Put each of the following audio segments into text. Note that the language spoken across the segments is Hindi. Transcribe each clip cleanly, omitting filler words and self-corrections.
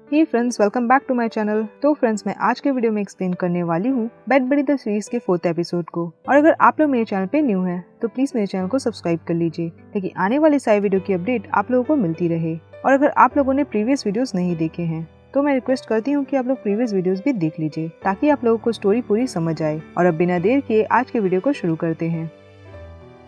Hey friends, welcome back to my channel. तो फ्रेंड्स, मैं आज के वीडियो में एक्सप्लेन करने वाली हूँ बैड बडी द सीरीज के 4th एपिसोड को। और अगर आप लोग मेरे चैनल पे न्यू हैं तो प्लीज मेरे चैनल को सब्सक्राइब कर लीजिए ताकि आने वाली सारी वीडियो की अपडेट आप लोगों को मिलती रहे। और अगर आप लोगों ने प्रीवियस वीडियोस नहीं देखे हैं तो मैं रिक्वेस्ट करती हूँ कि आप लोग प्रीवियस वीडियोस भी देख लीजिए ताकि आप लोगों को स्टोरी पूरी समझ आए। और अब बिना देर किए आज के वीडियो को शुरू करते हैं।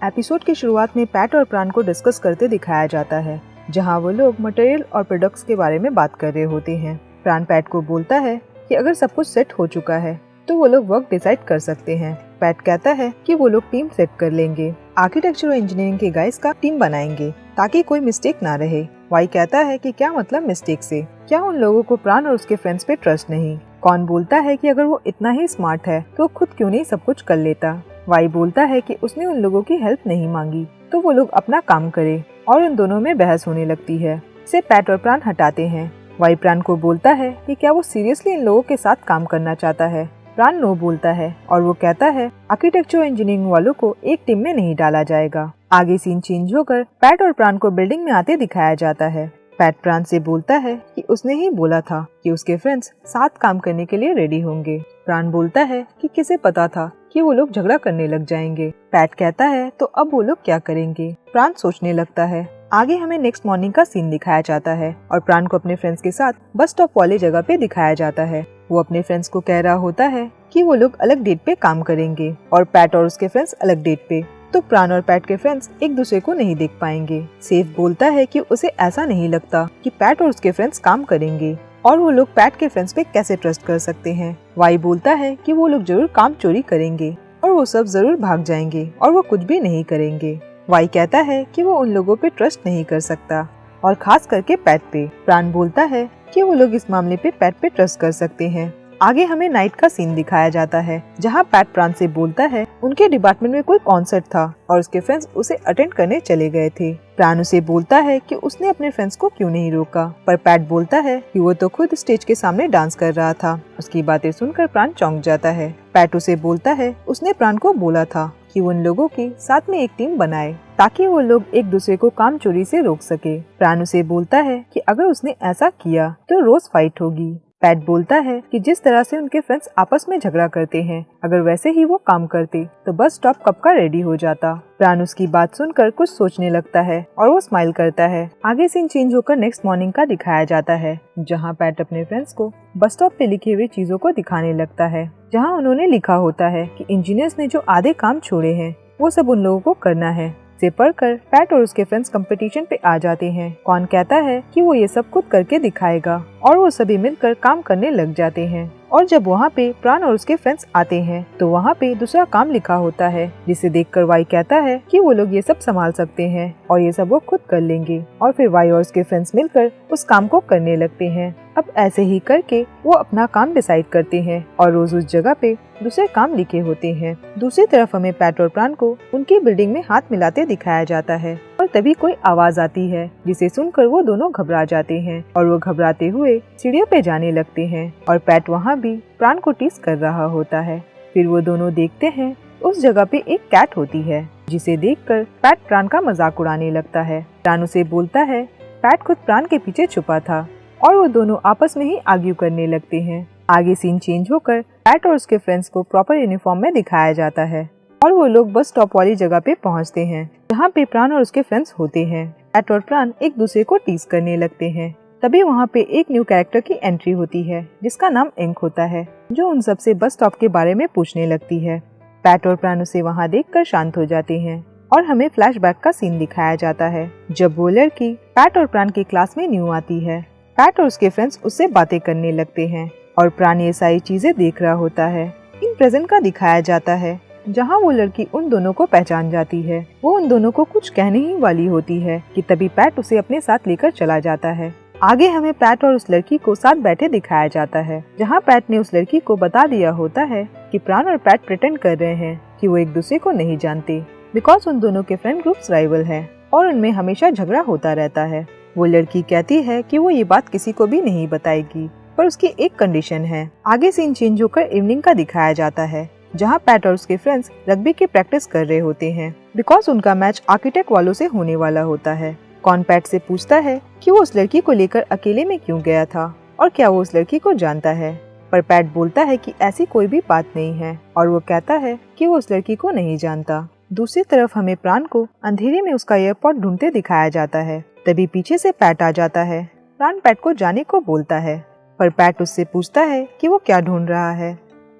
एपिसोड की शुरुआत में पैट और प्राण को डिस्कस करते दिखाया जाता है, जहाँ वो लोग मटेरियल और प्रोडक्ट्स के बारे में बात कर रहे होते हैं। प्राण पैट को बोलता है कि अगर सब कुछ सेट हो चुका है तो वो लोग वर्क डिसाइड कर सकते हैं। पैट कहता है कि वो लोग टीम सेट कर लेंगे, आर्किटेक्चर और इंजीनियरिंग के गाइस का टीम बनाएंगे ताकि कोई मिस्टेक ना रहे। वाई कहता है कि क्या मतलब मिस्टेक से, क्या उन लोगों को प्राण और उसके फ्रेंड्स पे ट्रस्ट नहीं। कौन बोलता है कि अगर वो इतना ही स्मार्ट है तो खुद क्यों नहीं सब कुछ कर लेता। वाई बोलता है कि उसने उन लोगों की हेल्प नहीं मांगी तो वो लोग अपना काम करे, और उन दोनों में बहस होने लगती है। इसे पैट और प्राण हटाते हैं। वाई प्राण को बोलता है कि क्या वो सीरियसली इन लोगों के साथ काम करना चाहता है। प्राण नो बोलता है और वो कहता है आर्किटेक्चर और इंजीनियरिंग वालों को एक टीम में नहीं डाला जाएगा। आगे सीन चेंज होकर पैट और प्राण को बिल्डिंग में आते दिखाया जाता है। पैट प्राण से बोलता है कि उसने ही बोला था कि उसके फ्रेंड्स साथ काम करने के लिए रेडी होंगे। प्राण बोलता है कि किसे पता था कि वो लोग झगड़ा करने लग जाएंगे। पैट कहता है तो अब वो लोग क्या करेंगे। प्राण सोचने लगता है। आगे हमें नेक्स्ट मॉर्निंग का सीन दिखाया जाता है और प्राण को अपने फ्रेंड्स के साथ बस स्टॉप वाले जगह पे दिखाया जाता है। वो अपने फ्रेंड्स को कह रहा होता है कि वो लोग अलग डेट पे काम करेंगे और पैट और उसके फ्रेंड्स अलग डेट पे। तो प्राण और पैट के फ्रेंड्स एक दूसरे को नहीं देख पाएंगे। सेफ बोलता है कि उसे ऐसा नहीं लगता कि पैट और उसके फ्रेंड्स काम करेंगे और वो लोग पैट के फ्रेंड्स पे कैसे ट्रस्ट कर सकते हैं। वाई बोलता है कि वो लोग जरूर काम चोरी करेंगे और वो सब जरूर भाग जाएंगे और वो कुछ भी नहीं करेंगे। वाई कहता है कि वो उन लोगों पे ट्रस्ट नहीं कर सकता और खास करके पैट पे। प्राण बोलता है कि वो लोग इस मामले पे पैट पे ट्रस्ट कर सकते हैं। आगे हमें नाइट का सीन दिखाया जाता है, जहाँ पैट प्राण से बोलता है उनके डिपार्टमेंट में कोई कॉन्सर्ट था और उसके फ्रेंड्स उसे अटेंड करने चले गए थे। प्राण उसे बोलता है कि उसने अपने फ्रेंड्स को क्यों नहीं रोका, पर पैट बोलता है कि वो तो खुद स्टेज के सामने डांस कर रहा था। उसकी बातें सुनकर प्राण चौंक जाता है। पैट उसे बोलता है उसने प्राण को बोला था कि वो उन लोगों की साथ में एक टीम बनाए ताकि वो लोग एक दूसरे को काम चोरी से रोक सके। प्राण उसे बोलता है कि अगर उसने ऐसा किया तो रोज फाइट होगी। पैट बोलता है कि जिस तरह से उनके फ्रेंड्स आपस में झगड़ा करते हैं, अगर वैसे ही वो काम करते तो बस स्टॉप कब का रेडी हो जाता। प्राण उसकी बात सुनकर कुछ सोचने लगता है और वो स्माइल करता है। आगे सीन चेंज होकर नेक्स्ट मॉर्निंग का दिखाया जाता है, जहाँ पैट अपने फ्रेंड्स को बस स्टॉप पे लिखे हुए चीजों को दिखाने लगता है, जहाँ उन्होंने लिखा होता है कि इंजीनियर्स ने जो आधे काम छोड़े हैं वो सब उन लोगों को करना है। से पढ़कर पैट और उसके फ्रेंड्स कंपटीशन पे आ जाते हैं। कौन कहता है कि वो ये सब खुद करके दिखाएगा और वो सभी मिलकर काम करने लग जाते हैं। और जब वहाँ पे प्राण और उसके फ्रेंड्स आते हैं तो वहाँ पे दूसरा काम लिखा होता है, जिसे देखकर वाई कहता है कि वो लोग ये सब संभाल सकते हैं और ये सब वो खुद कर लेंगे। और फिर वाई और उसके फ्रेंड्स मिलकर उस काम को करने लगते हैं। अब ऐसे ही करके वो अपना काम डिसाइड करते हैं और रोज उस जगह पे दूसरे काम लिखे होते हैं। दूसरी तरफ हमें पैट और प्राण को उनकी बिल्डिंग में हाथ मिलाते दिखाया जाता है और तभी कोई आवाज आती है, जिसे सुनकर वो दोनों घबरा जाते हैं और वो घबराते हुए सीढ़ियों पे जाने लगते हैं और पैट वहाँ भी प्राण को टीज कर रहा होता है। फिर वो दोनों देखते हैं उस जगह पे एक कैट होती है, जिसे देखकर पैट प्राण का मजाक उड़ाने लगता है। प्राण उसे बोलता है पैट खुद प्राण के पीछे छुपा था और वो दोनों आपस में ही आर्ग्यू करने लगते हैं। आगे सीन चेंज होकर पैट और उसके फ्रेंड्स को प्रॉपर यूनिफॉर्म में दिखाया जाता है और वो लोग बस स्टॉप वाली जगह पे पहुंचते हैं, जहाँ पे प्राण और उसके फ्रेंड्स होते हैं। पैट और प्राण एक दूसरे को टीज करने लगते हैं। तभी वहाँ पे एक न्यू कैरेक्टर की एंट्री होती है, जिसका नाम इंक होता है, जो उन सबसे बस स्टॉप के बारे में पूछने लगती है। पैट और प्राण उसे वहाँ देखकर शांत हो जाते हैं और हमें फ्लैशबैक का सीन दिखाया जाता है, जब वो लड़की पैट और प्राण की क्लास में न्यू आती है। पैट और उसके फ्रेंड्स उससे बातें करने लगते हैं और प्राण ये सारी चीजें देख रहा होता है। इन प्रेजेंट का दिखाया जाता है, जहाँ वो लड़की उन दोनों को पहचान जाती है। वो उन दोनों को कुछ कहने ही वाली होती है कि तभी पैट उसे अपने साथ लेकर चला जाता है। आगे हमें पैट और उस लड़की को साथ बैठे दिखाया जाता है, जहाँ पैट ने उस लड़की को बता दिया होता है कि प्राण और पैट प्रिटेंड कर रहे हैं कि वो एक दूसरे को नहीं जानते, बिकॉज उन दोनों के फ्रेंड ग्रुप्स राइवल हैं और उनमें हमेशा झगड़ा होता रहता है। वो लड़की कहती है कि वो ये बात किसी को भी नहीं बताएगी, पर उसकी एक कंडीशन है। आगे सीन चेंज होकर इवनिंग का दिखाया जाता है, जहाँ पैट और उसके फ्रेंड्स रग्बी की प्रैक्टिस कर रहे होते हैं, बिकॉज उनका मैच आर्किटेक्ट वालों से होने वाला होता है। कौन पैट से पूछता है कि वो उस लड़की को लेकर अकेले में क्यों गया था। और क्या वो उस लड़की को जानता है। पर पैट बोलता है कि ऐसी कोई भी बात नहीं है और वो कहता है कि वो उस लड़की को नहीं जानता। दूसरी तरफ हमें प्राण को अंधेरे में उसका एयरपॉड ढूंढते दिखाया जाता है। तभी पीछे से पैट आ जाता है। प्राण पैट को जाने को बोलता है, पर पैट उससे पूछता है कि वो क्या ढूंढ रहा है।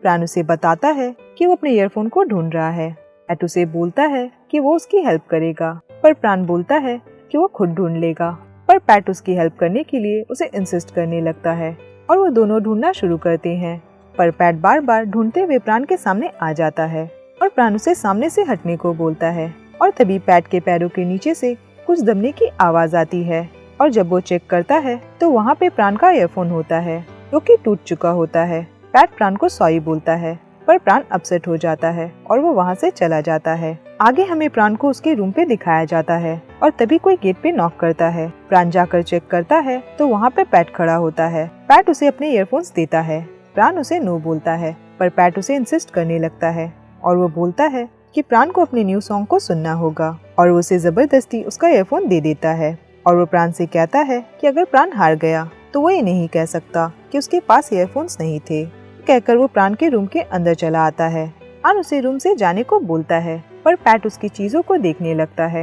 प्राण उसे बताता है कि वो अपने ईयरफोन को ढूंढ रहा है। पैट उसे बोलता है कि वो उसकी हेल्प करेगा, पर प्राण बोलता है कि वो खुद ढूंढ लेगा। पर पैट उसकी हेल्प करने के लिए उसे इंसिस्ट करने लगता है और वो दोनों ढूंढना शुरू करते हैं। पर पैट बार बार ढूंढते हुए प्राण के सामने आ जाता है और प्राण उसे सामने से हटने को बोलता है। और तभी पैट के पैरों के नीचे से कुछ दबने की आवाज आती है और जब वो चेक करता है तो वहाँ पे प्राण का ईयरफोन होता है जो कि टूट चुका होता है। पैट प्राण को सॉरी बोलता है, पर प्राण अपसेट हो जाता है और वो वहाँ से चला जाता है। आगे हमें प्राण को उसके रूम पे दिखाया जाता है और तभी कोई गेट पे नॉक करता है। प्राण जाकर चेक करता है तो वहाँ पे पैट खड़ा होता है। पैट उसे अपने ईयरफोन्स देता है। प्राण उसे नो बोलता है, पर पैट उसे इंसिस्ट करने लगता है और वो बोलता है कि प्राण को अपने न्यू सॉन्ग को सुनना होगा और वो उसे जबरदस्ती उसका ईयरफोन दे देता है। और वो प्राण से कहता है कि अगर प्राण हार गया तो वो ये नहीं कह सकता कि उसके पास ईयरफोन्स नहीं थे। कहकर वो प्राण के रूम के अंदर चला आता है। प्राण उसे रूम से जाने को बोलता है, पर पैट उसकी चीजों को देखने लगता है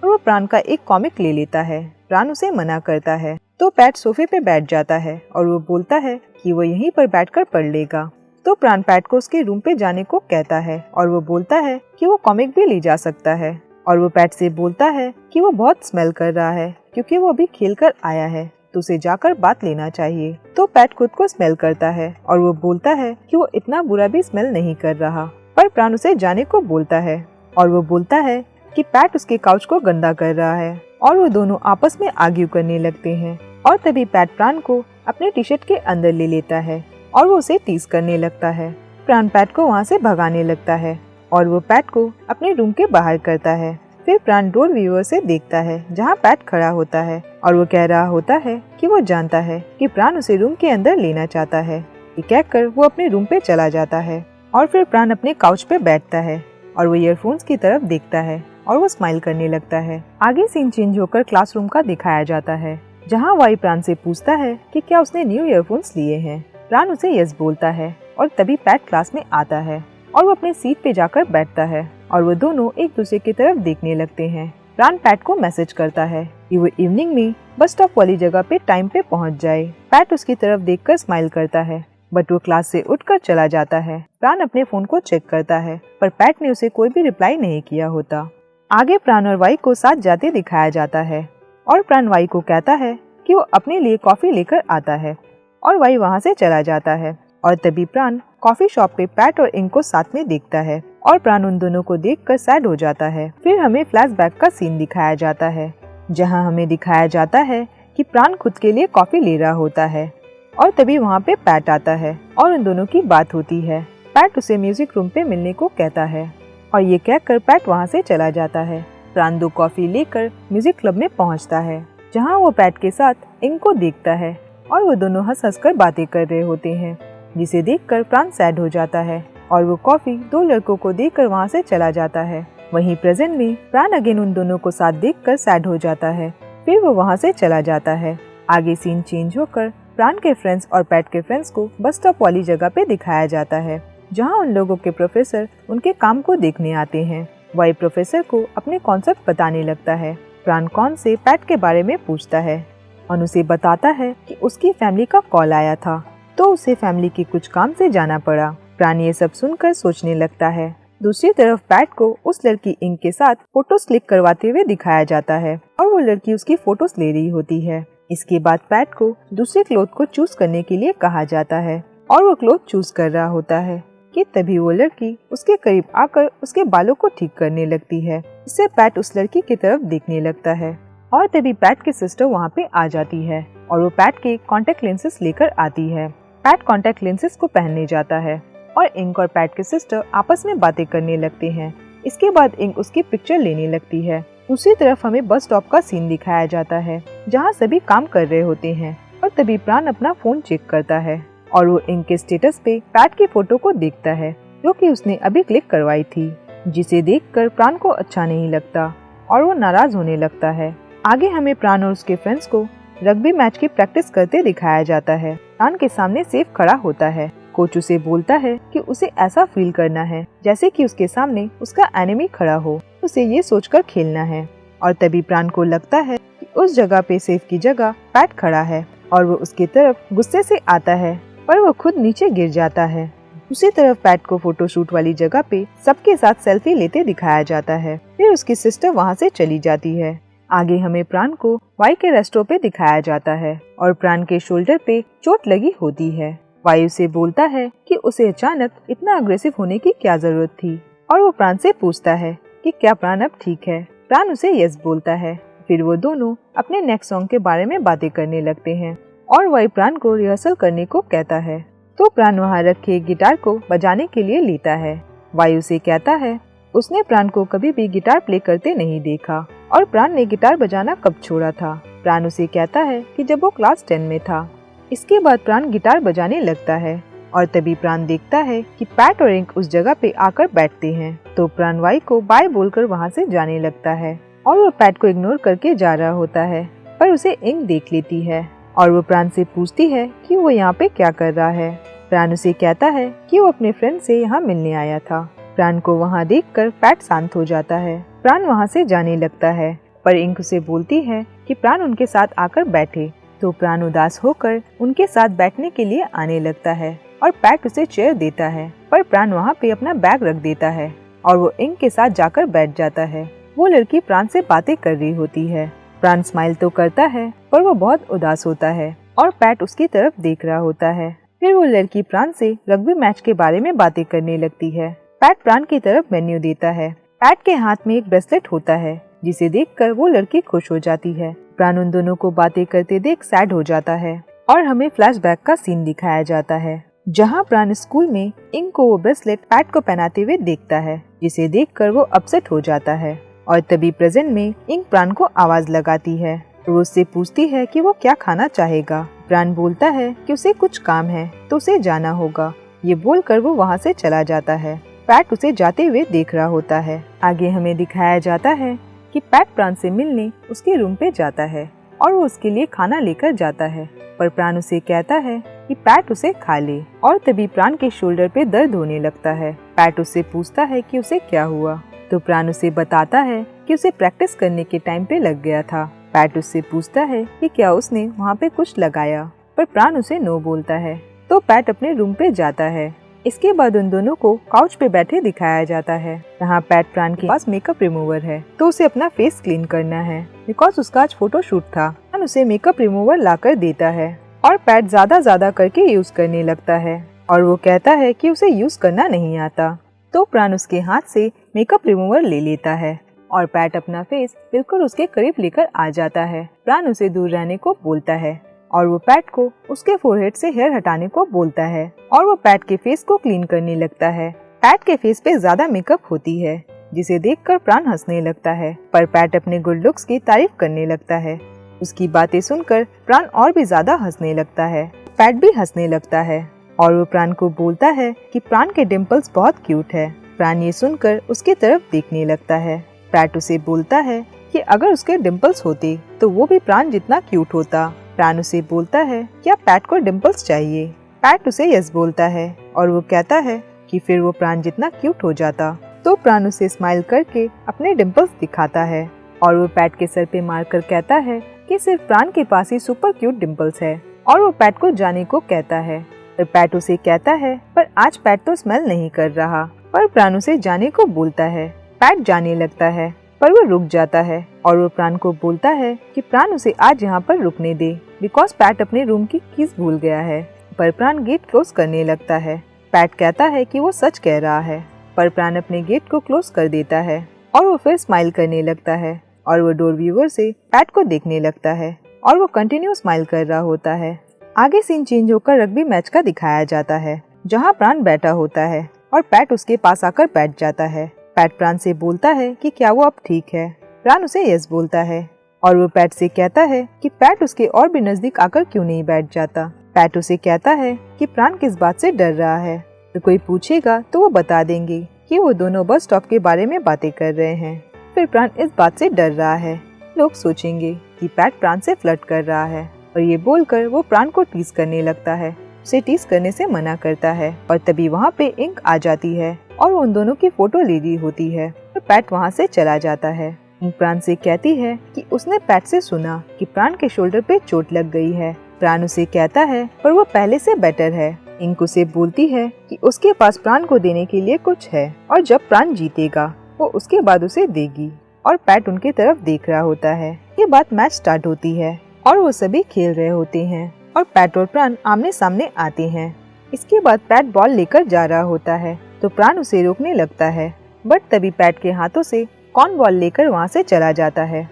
और वो प्राण का एक कॉमिक ले लेता है। प्राण उसे मना करता है तो पैट सोफे पे बैठ जाता है और वो बोलता है कि वो यहीं पर बैठकर पढ़ लेगा। तो प्राण पैट को उसके रूम पे जाने को कहता है और वो बोलता है कि वो कॉमिक भी ले जा सकता है। और वो पैट से बोलता है कि वो बहुत स्मेल कर रहा है क्योंकि वो अभी खेल कर आया है, तो उसे जाकर बात लेना चाहिए। तो पैट खुद को स्मेल करता है और वो बोलता है कि वो इतना बुरा भी स्मेल नहीं कर रहा। पर प्राण उसे जाने को बोलता है और वो बोलता है कि पैट उसके काउच को गंदा कर रहा है और वो दोनों आपस में आर्ग्यू करने लगते हैं। और तभी पैट प्राण को अपने टी शर्ट के अंदर ले लेता है और वो उसे टीज करने लगता है। प्राण पैट को वहाँ से भगाने लगता है और वो पैट को अपने रूम के बाहर करता है। फिर प्राण डोर व्यूअर से देखता है जहाँ पैट खड़ा होता है और वो कह रहा होता है कि वो जानता है कि प्राण उसे रूम के अंदर लेना चाहता है। ये कहकर वो अपने रूम पे चला जाता है और फिर प्राण अपने काउच पे बैठता है और वो ईयरफोन्स की तरफ देखता है और वो स्माइल करने लगता है। आगे सीन चेंज होकर क्लासरूम का दिखाया जाता है जहाँ वाई प्राण से पूछता है कि क्या उसने न्यू ईयरफोन्स लिए हैं। प्राण उसे यस बोलता है और तभी पैट क्लास में आता है और वो अपने सीट पे जाकर बैठता है और वो दोनों एक दूसरे की तरफ देखने लगते हैं। प्राण पैट को मैसेज करता है कि वो इवनिंग में बस स्टॉप वाली जगह पे टाइम पे पहुंच जाए। पैट उसकी तरफ देखकर स्माइल करता है, बट वो क्लास से उठकर चला जाता है। प्राण अपने फोन को चेक करता है, पर पैट ने उसे कोई भी रिप्लाई नहीं किया होता। आगे प्राण और वाई को साथ जाते दिखाया जाता है और प्राण वाई को कहता है कि वो अपने लिए कॉफी लेकर आता है और वाई वहाँ से चला जाता है। और तभी प्राण कॉफी शॉप पे पैट और इंक को साथ में देखता है और प्राण उन दोनों को देखकर सैड हो जाता है। फिर हमें फ्लैशबैक का सीन दिखाया जाता है जहां हमें दिखाया जाता है कि प्राण खुद के लिए कॉफी ले रहा होता है और तभी वहां पे पैट आता है और उन दोनों की बात होती है। पैट उसे म्यूजिक रूम पे मिलने को कहता है और ये कहकर पैट वहां से चला जाता है। प्राण 2 कॉफी लेकर म्यूजिक क्लब में पहुंचता है जहां वो पैट के साथ इंक को देखता है और वो दोनों हंस कर बातें कर रहे होते हैं, जिसे देखकर प्राण सैड हो जाता है और वो कॉफी 2 लड़कों को देकर वहाँ से चला जाता है। वहीं प्रेजेंट में प्राण अगेन उन दोनों को साथ देखकर सैड हो जाता है। फिर वो वहाँ से चला जाता है। आगे सीन चेंज होकर प्राण के फ्रेंड्स और पैट के फ्रेंड्स को बस स्टॉप वाली जगह पे दिखाया जाता है जहाँ उन लोगों के प्रोफेसर उनके काम को देखने आते हैं। वाई प्रोफेसर को अपने कॉन्सेप्ट बताने लगता है। प्राण कौन से पैट के बारे में पूछता है और उसे बताता है कि उसकी फैमिली का कॉल आया था तो उसे फैमिली के कुछ काम से जाना पड़ा। प्राण ये सब सुनकर सोचने लगता है। दूसरी तरफ पैट को उस लड़की इंक के साथ फोटोज क्लिक करवाते हुए दिखाया जाता है और वो लड़की उसकी फोटोज ले रही होती है। इसके बाद पैट को दूसरे क्लोथ को चूज करने के लिए कहा जाता है और वो क्लोथ चूज कर रहा होता है कि तभी वो लड़की उसके करीब आकर उसके बालों को ठीक करने लगती है। इससे पैट उस लड़की की तरफ देखने लगता है और तभी पैट की सिस्टर वहाँ पे आ जाती है और वो पैट के कॉन्टेक्ट लेंसेज लेकर आती है। पैट कॉन्टेक्ट लेंसेज को पहनने जाता है और इंक और पैट के सिस्टर आपस में बातें करने लगते हैं। इसके बाद इंक उसकी पिक्चर लेने लगती है। दूसरी तरफ हमें बस स्टॉप का सीन दिखाया जाता है जहाँ सभी काम कर रहे होते हैं और तभी प्राण अपना फोन चेक करता है और वो इंक के स्टेटस पे पैट की फोटो को देखता है जो कि उसने अभी क्लिक करवाई थी, जिसे देखकर प्राण को अच्छा नहीं लगता और वो नाराज होने लगता है। आगे हमें प्राण और उसके फ्रेंड्स को रग्बी मैच की प्रैक्टिस करते दिखाया जाता है। प्राण के सामने सेफ खड़ा होता है। कोच उसे बोलता है कि उसे ऐसा फील करना है जैसे कि उसके सामने उसका एनिमी खड़ा हो, उसे ये सोचकर खेलना है। और तभी प्राण को लगता है कि उस जगह पे सेफ की जगह पैट खड़ा है और वो उसकी तरफ गुस्से से आता है, पर वो खुद नीचे गिर जाता है। दूसरी तरफ पैट को फोटोशूट वाली जगह पे सबके साथ सेल्फी लेते दिखाया जाता है। फिर उसकी सिस्टर वहाँ से चली जाती है। आगे हमें प्राण को वाई के रेस्टोरेंट पे दिखाया जाता है और प्राण के शोल्डर पे चोट लगी होती है। वाई उसे बोलता है कि उसे अचानक इतना अग्रेसिव होने की क्या जरूरत थी, और वो प्राण से पूछता है कि क्या प्राण अब ठीक है। प्राण उसे यस बोलता है। फिर वो दोनों अपने नेक्स्ट सॉन्ग के बारे में बातें करने लगते हैं और वाई प्राण को रिहर्सल करने को कहता है। तो प्राण वहाँ रखे गिटार को बजाने के लिए लेता है। वाई उसे कहता है उसने प्राण को कभी भी गिटार प्ले करते नहीं देखा और प्राण ने गिटार बजाना कब छोड़ा था। प्राण उसे कहता है कि जब वो क्लास 10 में था। इसके बाद प्राण गिटार बजाने लगता है और तभी प्राण देखता है कि पैट और इंक उस जगह पे आकर बैठते हैं। तो प्राण वाई को बाय बोलकर वहाँ से जाने लगता है और वो पैट को इग्नोर करके जा रहा होता है, पर उसे इंक देख लेती है और वो प्राण से पूछती है कि वो यहाँ पे क्या कर रहा है। प्राण उसे कहता है कि वो अपने फ्रेंड से यहाँ मिलने आया था। प्राण को वहाँ देखकर पैट शांत हो जाता है। प्राण वहाँ से जाने लगता है, पर इंक उसे बोलती है कि प्राण उनके साथ आकर बैठे। तो प्राण उदास होकर उनके साथ बैठने के लिए आने लगता है और पैट उसे चेयर देता है, पर प्राण वहाँ पे अपना बैग रख देता है और वो इंक के साथ जाकर बैठ जाता है। वो लड़की प्राण से बातें कर रही होती है। प्राण स्माइल तो करता है, पर वो बहुत उदास होता है और पैट उसकी तरफ देख रहा होता है। फिर वो लड़की प्राण से रग्बी मैच के बारे में बातें करने लगती है। पैट प्राण की तरफ मेन्यू देता है। पैट के हाथ में एक ब्रेसलेट होता है, जिसे देखकर वो लड़की खुश हो जाती है। प्राण उन दोनों को बातें करते देख सैड हो जाता है और हमें फ्लैशबैक का सीन दिखाया जाता है, जहाँ प्राण स्कूल में इंक को वो ब्रेसलेट पैट को पहनाते हुए देखता है, जिसे देखकर वो अपसेट हो जाता है। और तभी प्रेजेंट में इंक प्राण को आवाज लगाती है। वो उससे पूछती है कि वो क्या खाना चाहेगा। प्राण बोलता है कि उसे कुछ काम है तो उसे जाना होगा। ये बोलकर वो वहाँ से चला जाता है। पैट उसे जाते हुए देख रहा होता है। आगे हमें दिखाया जाता है कि पैट प्राण से मिलने उसके रूम पे जाता है और वो उसके लिए खाना लेकर जाता है, पर प्राण उसे कहता है कि पैट उसे खा ले। और तभी प्राण के शोल्डर पे दर्द होने लगता है। पैट उससे पूछता है कि उसे क्या हुआ, तो प्राण उसे बताता है कि उसे प्रैक्टिस करने के टाइम पे लग गया था। पैट उससे पूछता है कि क्या उसने वहाँ पे कुछ लगाया, पर प्राण उसे नो बोलता है। तो पैट अपने रूम पे जाता है। इसके बाद उन दोनों को काउच पे बैठे दिखाया जाता है। यहाँ पैट प्राण के पास मेकअप रिमूवर है, तो उसे अपना फेस क्लीन करना है बिकॉज उसका आज फोटो शूट था। प्राण उसे मेकअप रिमूवर लाकर देता है और पैट ज्यादा करके यूज करने लगता है और वो कहता है कि उसे यूज करना नहीं आता। तो प्राण उसके हाथ से मेकअप रिमूवर ले लेता है और पैट अपना फेस बिल्कुल उसके करीब लेकर आ जाता है। प्राण उसे दूर रहने को बोलता है और वो पैट को उसके फोरहेड से हेयर हटाने को बोलता है और वो पैट के फेस को क्लीन करने लगता है। पैट के फेस पे ज्यादा मेकअप होती है, जिसे देखकर प्राण हंसने लगता है, पर पैट अपने गुड लुक्स की तारीफ करने लगता है। उसकी बातें सुनकर प्राण और भी ज्यादा हंसने लगता है। पैट भी हंसने लगता है और वो प्राण को बोलता है कि प्राण के डिम्पल्स बहुत क्यूट है। प्राण ये सुनकर उसकी तरफ देखने लगता है। पैट उसे बोलता है कि अगर उसके डिम्पल्स होते तो वो भी प्राण जितना क्यूट होता। प्राण उसे बोलता है क्या पैट को डिम्पल्स चाहिए। पैट उसे यस बोलता है और वो कहता है कि फिर वो प्राण जितना क्यूट हो जाता। तो प्राण उसे स्माइल करके अपने डिम्पल्स दिखाता है और वो पैट के सर पे मारकर कहता है कि सिर्फ प्राण के पास ही सुपर क्यूट डिम्पल्स है, और वो पैट को जाने को कहता है। पर पैट उसे कहता है पर आज पैट तो स्मेल नहीं कर रहा, पर प्राण उसे जाने को बोलता है। पैट जाने लगता है पर वो रुक जाता है और वो प्राण को बोलता है कि प्राण उसे आज यहाँ पर रुकने दे बिकॉज पैट अपने रूम की कीज भूल गया है। पर प्राण गेट क्लोज करने लगता है। पैट कहता है कि वो सच कह रहा है, पर प्राण अपने गेट को क्लोज कर देता है और वो फिर स्माइल करने लगता है और वो डोर व्यूअर से पैट को देखने लगता है और वो कंटिन्यू स्माइल कर रहा होता है। आगे सीन चेंज होकर रग्बी मैच का दिखाया जाता है, जहाँ प्राण बैठा होता है और पैट उसके पास आकर बैठ जाता है। पैट प्राण से बोलता है कि क्या वो अब ठीक है। प्राण उसे यस बोलता है और वो पैट से कहता है कि पैट उसके और भी नजदीक आकर क्यों नहीं बैठ जाता। पैट उसे कहता है कि प्राण किस बात से डर रहा है, तो कोई पूछेगा तो वो बता देंगे कि वो दोनों बस स्टॉप के बारे में बातें कर रहे हैं। फिर प्राण इस बात से डर रहा है, लोग सोचेंगे कि पैट प्राण से फ्लर्ट कर रहा है और ये बोलकर वो प्राण को टीज करने लगता है। उसे टीज करने से मना करता है और तभी वहाँ पे इंक आ जाती है और उन दोनों की फोटो ले ली होती है और पैट वहाँ से चला जाता है। इंक प्राण से कहती है कि उसने पैट से सुना कि प्राण के शोल्डर पे चोट लग गई है। प्राण उसे कहता है पर वो पहले से बेटर है। इंक उसे बोलती है कि उसके पास प्राण को देने के लिए कुछ है और जब प्राण जीतेगा वो उसके बाद उसे देगी और पैट उनकी तरफ देख रहा होता है। ये बात मैच स्टार्ट होती है और वो सभी खेल रहे होते हैं और पैट और प्राण आमने सामने आते हैं। इसके बाद पैट बॉल लेकर जा रहा होता है तो प्राण उसे रोकने लगता है, बट तभी पैट के हाथों से कॉर्न बॉल लेकर वहाँ से चला जाता है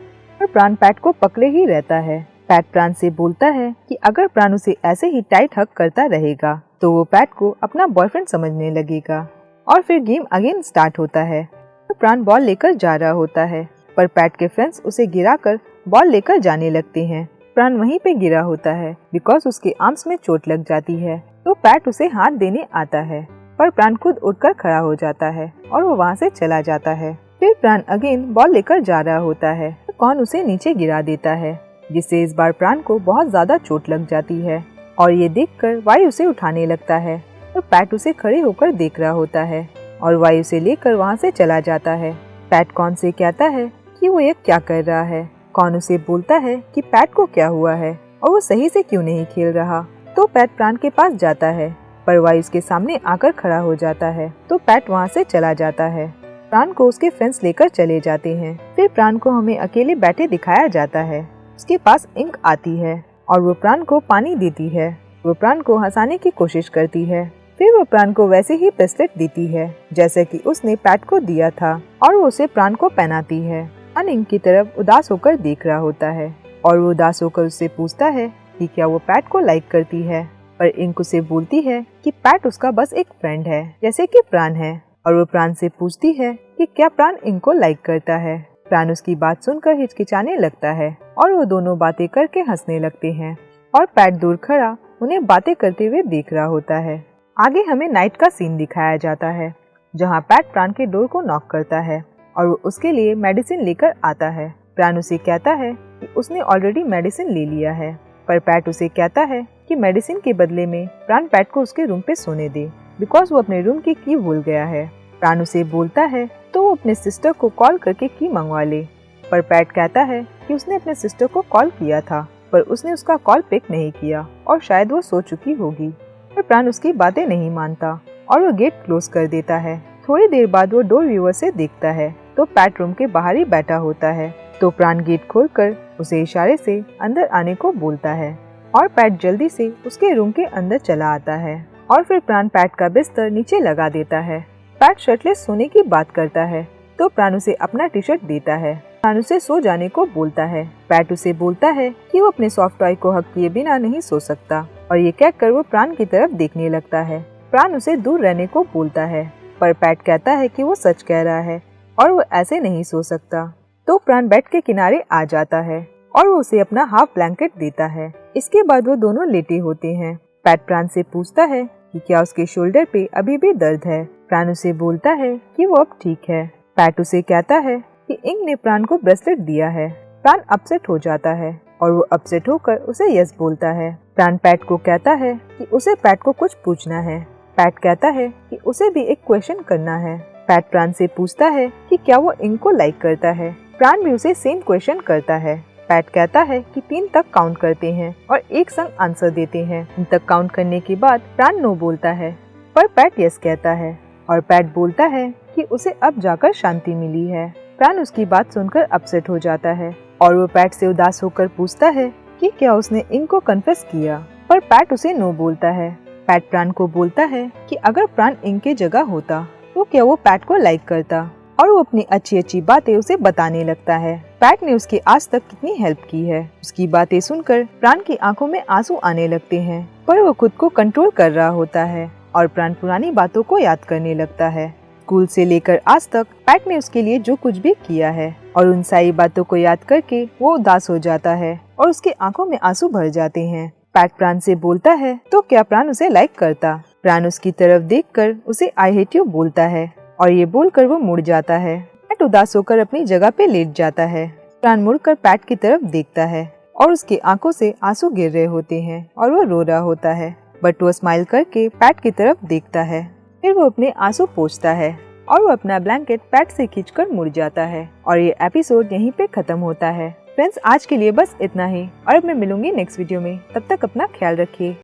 और प्राण पैट को पकड़े ही रहता है। पैट प्राण से बोलता है कि अगर प्राण उसे ऐसे ही टाइट हग करता रहेगा तो वो पैट को अपना बॉयफ्रेंड समझने लगेगा और फिर गेम अगेन स्टार्ट होता है। तो प्राण बॉल लेकर जा रहा होता है पर पैट के फ्रेंड्स उसे गिराकर बॉल लेकर जाने लगते हैं। प्राण वहीं पे गिरा होता है बिकॉज उसके आर्म्स में चोट लग जाती है। तो पैट उसे हाथ देने आता है पर प्राण खुद उठकर खड़ा हो जाता है और वो वहाँ से चला जाता है। फिर प्राण अगेन बॉल लेकर जा रहा होता है तो कॉर्न उसे नीचे गिरा देता है, जिससे इस बार प्राण को बहुत ज्यादा चोट लग जाती है और ये देखकर वाई उसे उठाने लगता है तो पैट उसे खड़े होकर देख रहा होता है और वाई उसे लेकर वहाँ से चला जाता है। पैट कॉर्न से कहता है कि वो ये क्या कर रहा है। कॉर्न उसे बोलता है कि पैट को क्या हुआ है और वो सही से क्यों नहीं खेल रहा। तो पैट प्राण के पास जाता है पर वाई उसके सामने आकर खड़ा हो जाता है तो पैट वहाँ से चला जाता है। प्राण को उसके फ्रेंड्स लेकर चले जाते हैं। फिर प्राण को हमें अकेले बैठे दिखाया जाता है। उसके पास इंक आती है और वो प्राण को पानी देती है। वो प्राण को हंसाने की कोशिश करती है। फिर वो प्राण को वैसे ही ब्रेसलेट देती है जैसे कि उसने पैट को दिया था और वो उसे प्राण को पहनाती है। प्राण इंक की तरफ उदास होकर देख रहा होता है और वो उदास होकर उससे पूछता है कि क्या वो पैट को लाइक करती है, पर इंक उसे बोलती है कि पैट उसका बस एक फ्रेंड है जैसे कि प्राण है। और वो प्राण से पूछती है कि क्या प्राण इंक को लाइक करता है। प्राण उसकी बात सुनकर हिचकिचाने लगता है और वो दोनों बातें करके हंसने लगते हैं और पैट दूर खड़ा उन्हें बातें करते हुए देख रहा होता है। आगे हमें नाइट का सीन दिखाया जाता है जहाँ पैट प्राण के डोर को नॉक करता है और वो उसके लिए मेडिसिन लेकर आता है। प्राण उसे कहता है कि उसने ऑलरेडी मेडिसिन ले लिया है, पर पैट उसे कहता है कि मेडिसिन के बदले में प्राण पैट को उसके रूम पे सोने दे बिकॉज वो अपने रूम की की भूल गया है। प्राण उसे बोलता है तो वो अपने सिस्टर को कॉल करके की मंगवा ले, पर पैट कहता है कि उसने अपने सिस्टर को कॉल किया था पर उसने उसका कॉल पिक नहीं किया और शायद वो सो चुकी होगी। पर प्राण उसकी बातें नहीं मानता और वो गेट क्लोज कर देता है। थोड़ी देर बाद वो डोर व्यूअर से देखता है तो पैट रूम के बाहर ही बैठा होता है। तो प्राण गेट खोलकर उसे इशारे से अंदर आने को बोलता है और पैट जल्दी से उसके रूम के अंदर चला आता है और फिर प्राण पैट का बिस्तर नीचे लगा देता है। पैट शर्टलेस सोने की बात करता है तो प्राण उसे अपना टी शर्ट देता है। प्राण उसे सो जाने को बोलता है। पैट उसे बोलता है कि वो अपने सॉफ्ट टॉय को हक किए बिना नहीं सो सकता और ये कहकर वो प्राण की तरफ देखने लगता है। प्राण उसे दूर रहने को बोलता है पर पैट कहता है कि वो सच कह रहा है और वो ऐसे नहीं सो सकता। तो प्राण बेड के किनारे आ जाता है और वो उसे अपना हाफ ब्लैंकेट देता है। इसके बाद वो दोनों लेटे होते हैं। पैट प्राण से पूछता है कि क्या उसके शोल्डर पे अभी भी दर्द है। प्राण उसे बोलता है कि वो अब ठीक है। पैट उसे कहता है कि इंक ने प्राण को ब्रेसलेट दिया है। प्राण अपसेट हो जाता है और वो अपसेट होकर उसे यस बोलता है। प्राण पैट को कहता है कि उसे पैट को कुछ पूछना है। पैट कहता है कि उसे भी एक क्वेश्चन करना है। पैट प्राण से पूछता है कि क्या वो इंक को लाइक करता है। प्राण भी उसे सेम क्वेश्चन करता है। पैट कहता है कि 3 तक काउंट करते हैं और एक संग आंसर देते हैं। 3 तक काउंट करने के बाद प्राण नो बोलता है पर पैट यस कहता है और पैट बोलता है कि उसे अब जाकर शांति मिली है। प्राण उसकी बात सुनकर अपसेट हो जाता है और वो पैट से उदास होकर पूछता है कि क्या उसने इंक को कन्फेस किया, पर पैट उसे नो बोलता है। पैट प्राण को बोलता है कि अगर प्राण इंक के जगह होता तो क्या वो पैट को लाइक करता और वो अपनी अच्छी अच्छी बातें उसे बताने लगता है। पैट ने उसकी आज तक कितनी हेल्प की है। उसकी बातें सुनकर प्राण की आंखों में आंसू आने लगते हैं पर वो खुद को कंट्रोल कर रहा होता है और प्राण पुरानी बातों को याद करने लगता है। स्कूल से लेकर आज तक पैट ने उसके लिए जो कुछ भी किया है और उन सारी बातों को याद करके वो उदास हो जाता है और उसके आंखों में आंसू भर जाते हैं। पैट प्राण से बोलता है तो क्या प्राण उसे लाइक करता। प्राण उसकी तरफ देखकर उसे आई हेट यू बोलता है और ये बोलकर वो मुड़ जाता है। पैट उदास होकर अपनी जगह पे लेट जाता है। फ्रान मुड़कर पैट की तरफ देखता है और उसकी आंखों से आंसू गिर रहे होते हैं और वो रो रहा होता है, बट वो स्माइल करके पैट की तरफ देखता है। फिर वो अपने आंसू पोंछता है और वो अपना ब्लैंकेट पैट से खींचकर मुड़ जाता है और ये एपिसोड यहीं पे खत्म होता है। फ्रेंड्स, आज के लिए बस इतना ही और अब मैं मिलूंगी नेक्स्ट वीडियो में। तब तक अपना ख्याल रखिए।